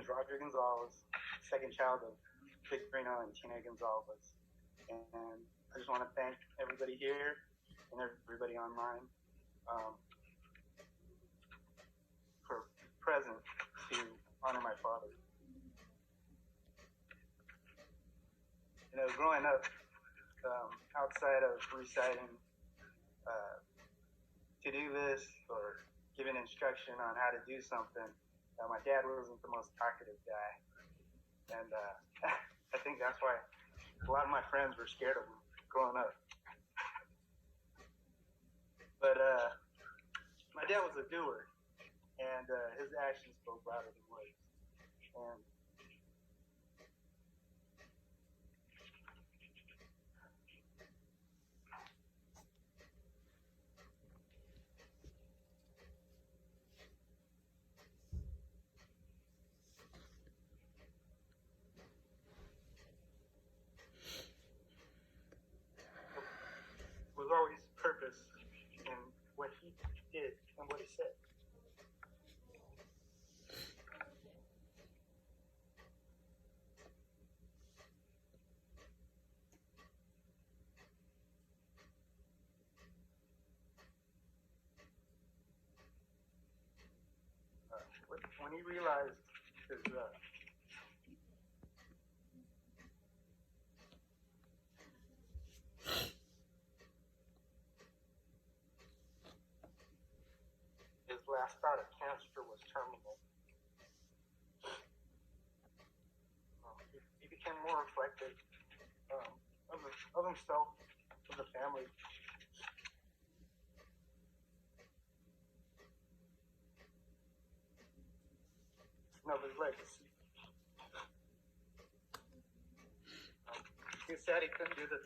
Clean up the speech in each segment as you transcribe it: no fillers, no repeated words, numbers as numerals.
is Roger Gonzalez, second child of Victorino and Tina Gonzalez. And I just want to thank everybody here and everybody online for present to honor my father. Growing up, outside of reciting to-do lists or giving instruction on how to do something, my dad wasn't the most talkative guy. And I think that's why a lot of my friends were scared of him growing up. But my dad was a doer, and his actions spoke louder than words. And there was always purpose in what he did and what he said. When he realized his last bout of cancer was terminal, he became more reflective of himself, of the family. Of his legacy. He said he couldn't do the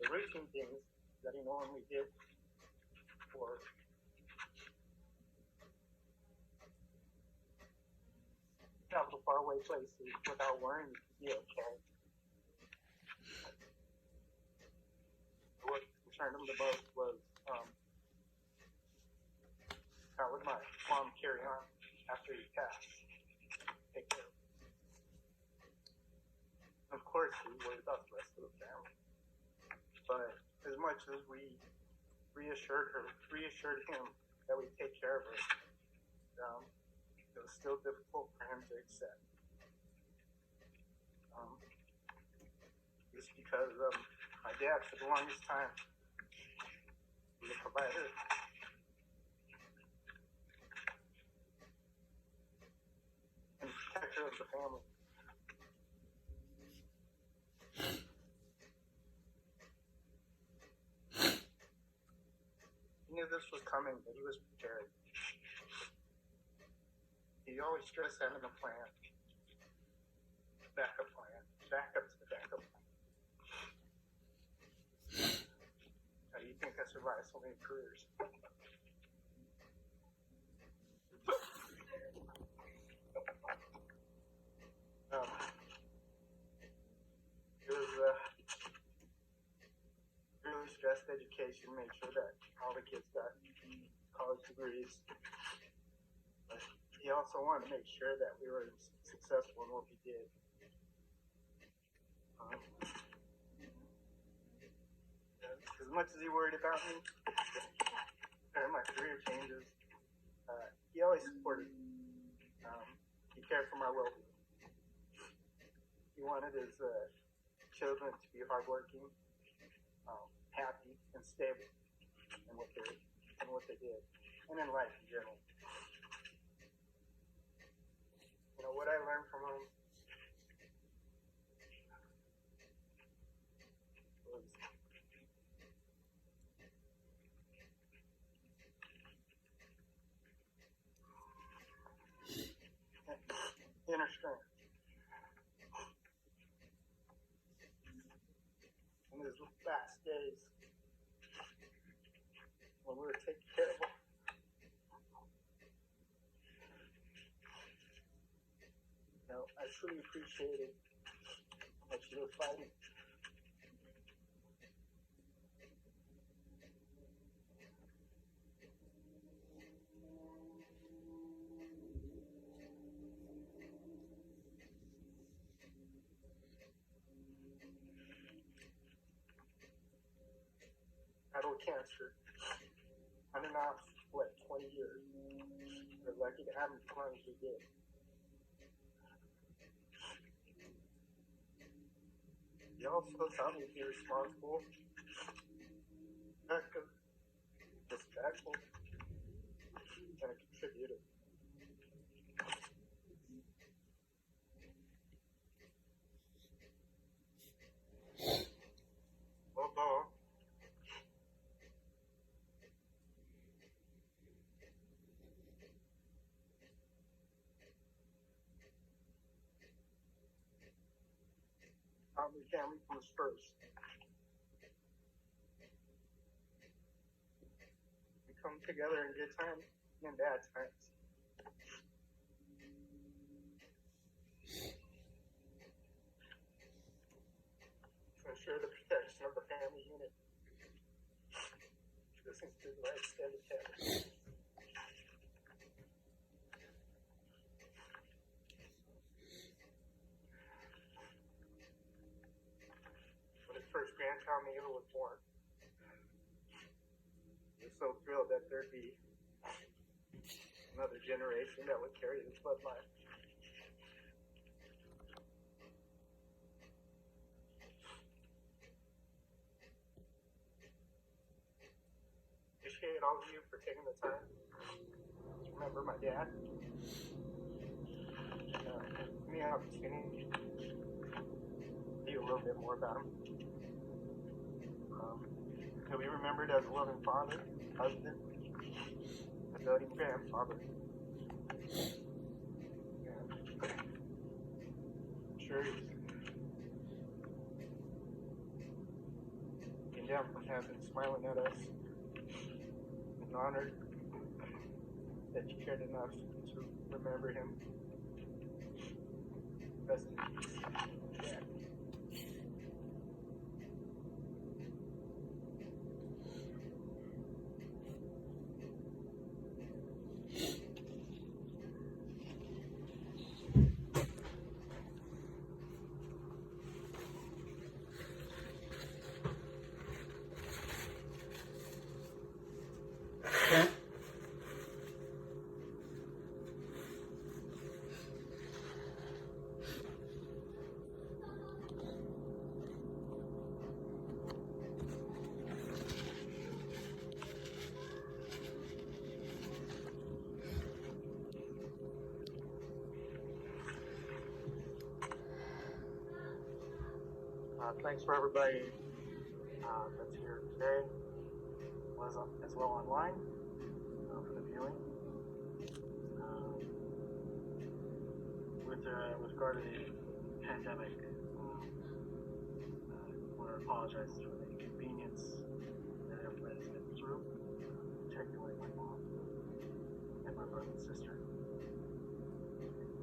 routine things that he normally did for travel to faraway places without worrying if he'd be okay. What concerned him the most was how would my mom carry on after he passed. Take care of him. Of course, we worried about the rest of the family. But as much as we reassured him that we'd take care of her, it was still difficult for him to accept. Just because my dad, for the longest time, was a provider. And protector of the family. He knew this was coming, but he was prepared. He always stressed having a plan. Backup plan. Backup to the backup plan. How do you think I survived so many careers? It was really stressed education, made sure that all the kids got college degrees. But he also wanted to make sure that we were successful in what we did. As much as he worried about me and my career changes, he always supported me. He cared for my well-being. He wanted his children to be hardworking, happy, and stable in what they did, and in life in general. What I learned from him was inner strength. In his last days, when we were taking care of him, I truly appreciated what you were fighting. with cancer. On and off, 20 years. We're lucky to have him as long as we did. He also taught me to be responsible, active, respectful, and a contributor. Although family comes first. We come together in good times and bad times. To ensure the protection of the family unit. This includes my extended family. When his first grandchild, Mila, was born, I was so thrilled that there'd be another generation that would carry this bloodline. Appreciate all of you for taking the time to remember my dad. Give me an opportunity to be a little bit more about him. He'll be remembered as a loving father, husband, a doting grandfather. And I'm sure he's looking down from heaven, smiling at us, and honored that you cared enough to remember him. Rest in peace. Yeah. Thanks for everybody that's here today, as well online for the viewing. With regard to the pandemic, I want to apologize for the inconvenience that everybody's been through, particularly my mom and my brother and sister.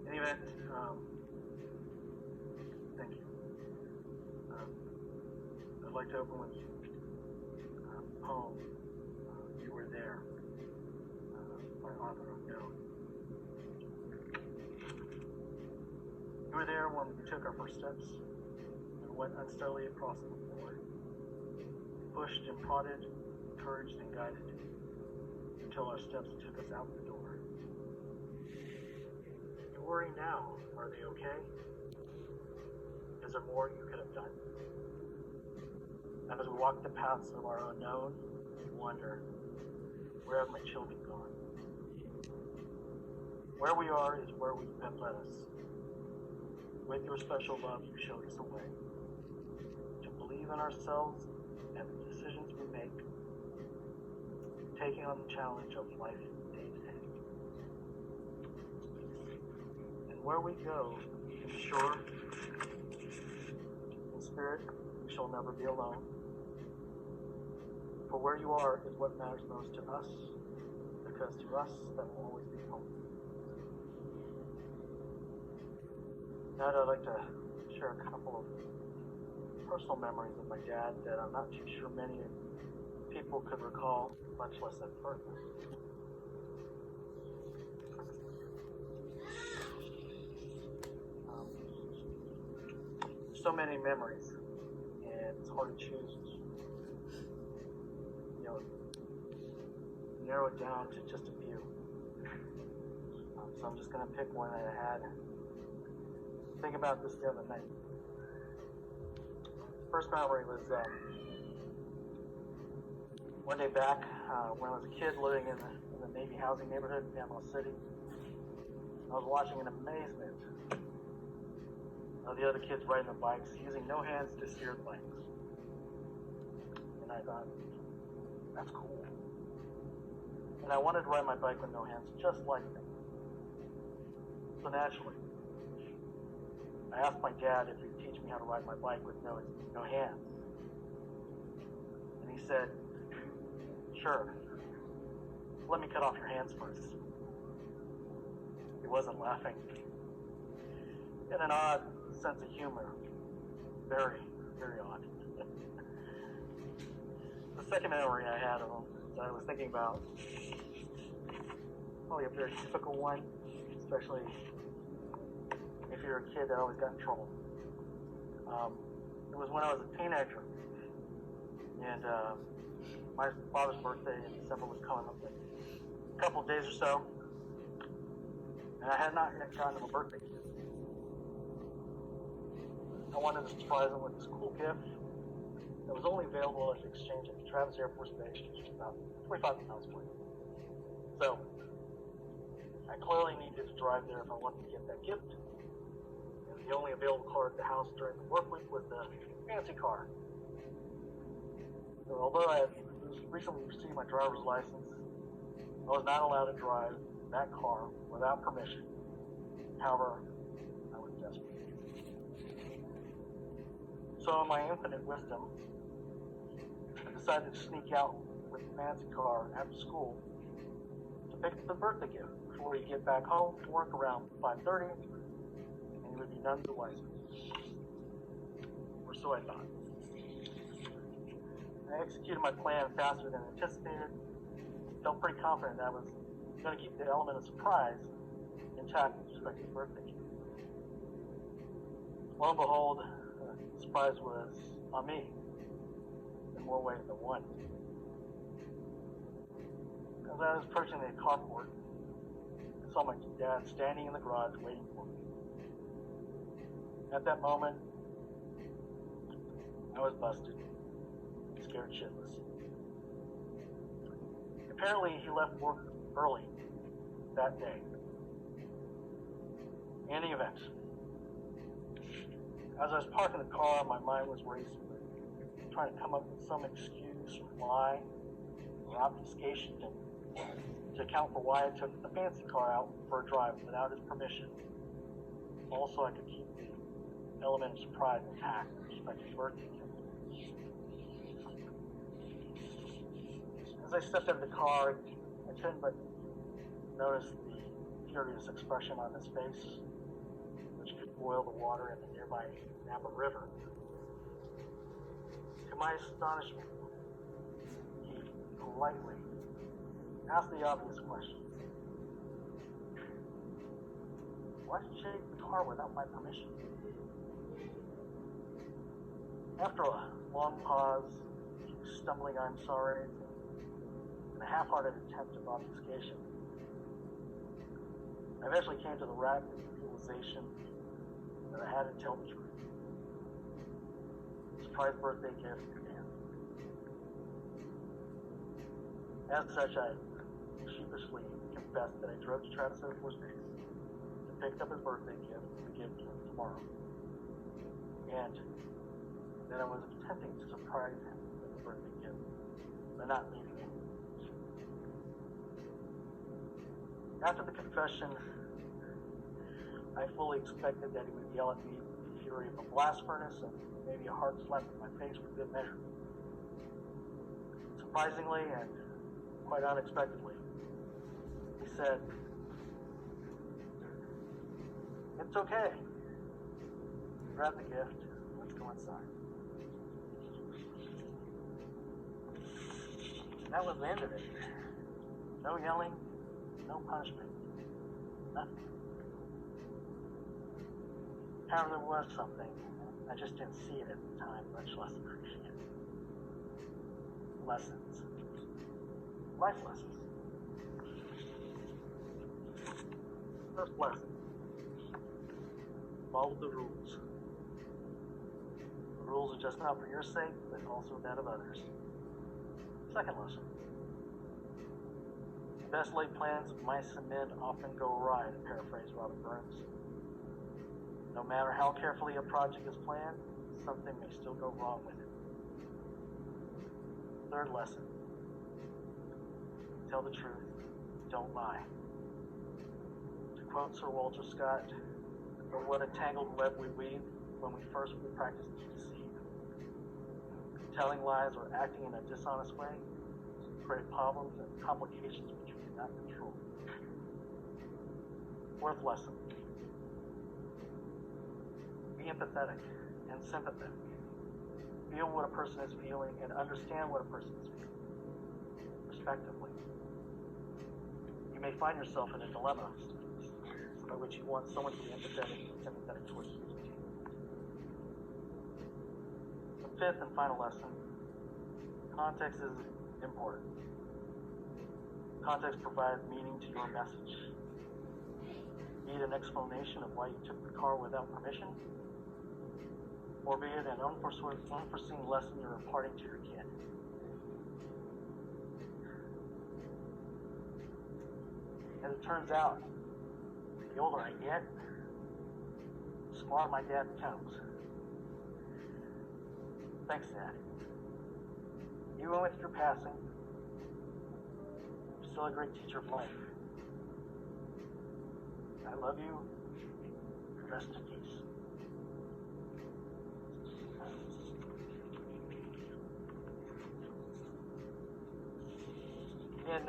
In any event, thank you. I'd like to open with a poem, You Were There, by author unknown. You were there when we took our first steps and went unsteadily across the floor, pushed and prodded, encouraged and guided, until our steps took us out the door. You worry now, are they okay? Is there more you could have done? As we walk the paths of our unknown, we wonder, where have my children gone? Where we are is where we have led us. With your special love, you showed us a way to believe in ourselves and the decisions we make, taking on the challenge of life day to day. And where we go, in sure, in spirit, we shall never be alone. For where you are is what matters most to us, because to us that will always be home. Now I'd like to share a couple of personal memories of my dad that I'm not too sure many people could recall, much less have heard them. So many memories, and it's hard to choose narrow it down to just a few. So I'm just going to pick one that I had. Think about this the other night. First memory was one day back when I was a kid living in the Navy housing neighborhood in Panama City. I was watching in amazement of the other kids riding their bikes using no hands to steer the bikes. And I thought, that's cool. And I wanted to ride my bike with no hands just like them. So naturally, I asked my dad if he'd teach me how to ride my bike with no hands. And he said, sure, let me cut off your hands first. He wasn't laughing. In an odd sense of humor. Very, very odd. The second memory I had of him that I was thinking about, probably a very typical one, especially if you're a kid that always got in trouble. It was when I was a teenager, and my father's birthday in December was coming up in a couple of days or so, and I had not yet gotten him a birthday gift. I wanted to surprise him with this cool gift that was only available at the exchange at the Travis Air Force Base, which is about 25 miles away. So I clearly needed to drive there if I wanted to get that gift. And the only available car at the house during the work week was the fancy car. So although I had recently received my driver's license, I was not allowed to drive that car without permission. However, I was desperate. So in my infinite wisdom, I decided to sneak out with the fancy car after school to pick up the birthday gift before he'd get back home to work around 5:30, and he would be none the wiser. Or so I thought. I executed my plan faster than anticipated. Felt pretty confident that I was going to keep the element of surprise intact with respect to the birthday gift. Lo and behold, the surprise was on me in more ways than one. As I was approaching the carport, I saw my dad standing in the garage waiting for me. At that moment, I was busted, scared shitless. Apparently, he left work early that day. In any event, as I was parking the car, my mind was racing, trying to come up with some excuse or lie or obfuscation to account for why I took the fancy car out for a drive without his permission. Also, I could keep the element of surprise intact with respect to his birthday gift. As I stepped out of the car, I couldn't but notice the furious expression on his face, which could boil the water in the nearby Napa River. To my astonishment, he politely asked the obvious question. Why did you take the car without my permission? After a long pause, stumbling I'm sorry, and a half-hearted attempt at obfuscation, I eventually came to the rapid realization that I had to tell the truth. Surprise birthday gift and as such, I sheepishly confessed that I drove to Travis Air Force Base to pick up his birthday gift to give to him tomorrow, and that I was attempting to surprise him with the birthday gift by not leaving him. After the confession, I fully expected that he would yell at me with the fury of a blast furnace and maybe a hard slap in my face for good measure. Surprisingly and quite unexpectedly, he said, "It's okay. Grab the gift. Let's go inside." That was the end of it. No yelling, no punishment, nothing. However, there was something. I just didn't see it at the time, much less appreciate it. Lessons. life lessons. First lesson, follow the rules. The rules are just not for your sake, but also that of others. Second lesson, the best laid plans of mice and men often go awry, to paraphrase Robert Burns. No matter how carefully a project is planned, something may still go wrong with it. Third lesson, tell the truth, don't lie. To quote Sir Walter Scott, "But what a tangled web we weave when we first practice to deceive." Telling lies or acting in a dishonest way create problems and complications which we cannot control. Fourth lesson, be empathetic and sympathetic. Feel what a person is feeling and understand what a person is feeling, respectively. You may find yourself in a dilemma by which you want someone to be empathetic and sympathetic towards you. The fifth and final lesson, context is important. Context provides meaning to your message. Be it an explanation of why you took the car without permission, or be it an unforeseen lesson you're imparting to your kid. As it turns out, the older I get, the smarter my dad becomes. Thanks, Dad. Even with your passing, you're still a great teacher of life. I love you. Rest in peace. And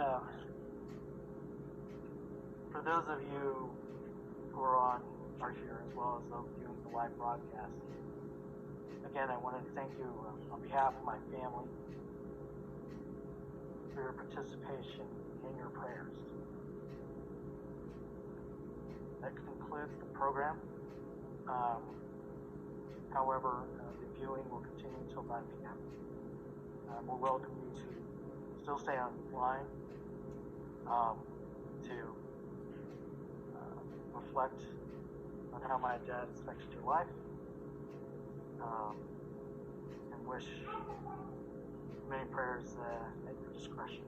for those of you who are here, as well as those viewing the live broadcast, again, I wanted to thank you on behalf of my family for your participation in your prayers. That concludes the program. However, the viewing will continue until 9 p.m. We'll welcome you to still stay online to reflect on how my dad affected your life, and wish many prayers at your discretion.